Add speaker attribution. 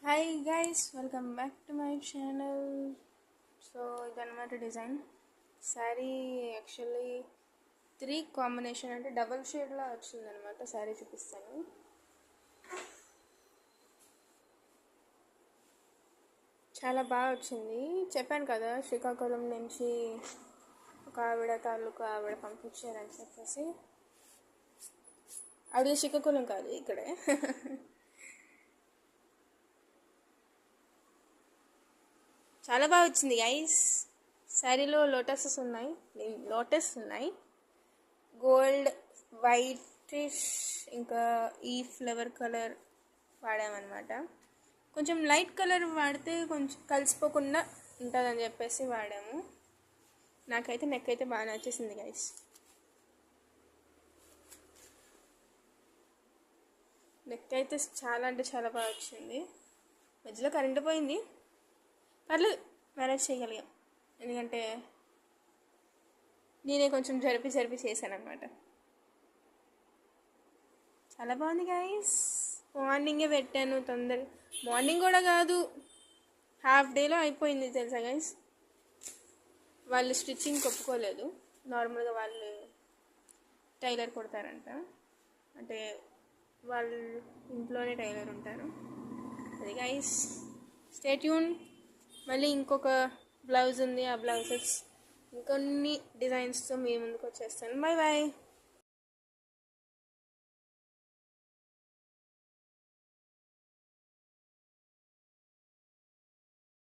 Speaker 1: Hi guys, welcome back to my channel. So ఇదన్నమాట design sari. Actually 3 combination అంటే double షేడ్లా వచ్చిందనమాట. శారీ చూపిస్తాను. చాలా బాగా వచ్చింది. చెప్పాను కదా, శ్రీకాకుళం నుంచి ఒక ఆవిడ పంపించారని చెప్పేసి. ఆవిడ శ్రీకాకుళం కాదు, ఇక్కడే. చాలా బాగా వచ్చింది గైస్. శారీలో లోటస్ ఉన్నాయి, గోల్డ్, వైటిష్, ఇంకా ఈ ఫ్లవర్ కలర్ వాడామన్నమాట. కొంచెం లైట్ కలర్ వాడితే కొంచెం కలిసిపోకుండా ఉంటుందని చెప్పేసి వాడాము. నాకైతే నెక్ అయితే బాగా నచ్చేసింది గైస్. నెక్ అయితే చాలా అంటే చాలా బాగా వచ్చింది. మధ్యలో కరెంటు పోయింది, పర్లేదు, మేనేజ్ చేయగలిగాం. ఎందుకంటే నేనే కొంచెం జరిపి చేశాను అనమాట. చాలా బాగుంది గైస్. మార్నింగే పెట్టాను, మార్నింగ్ కూడా కాదు, హాఫ్ డేలో అయిపోయింది తెలుసా గైస్. వాళ్ళు స్టిచ్చింగ్ ఒప్పుకోలేదు. నార్మల్గా వాళ్ళు టైలర్ కొడతారంట, అంటే వాళ్ళు ఇంట్లోనే టైలర్ ఉంటారు. అది గైస్, స్టే ట్యూన్. మళ్ళీ ఇంకొక బ్లౌజ్ ఉంది, ఆ బ్లౌజెస్ ఇంకొన్ని డిజైన్స్తో మీ ముందుకు వచ్చేస్తాను. Bye bye.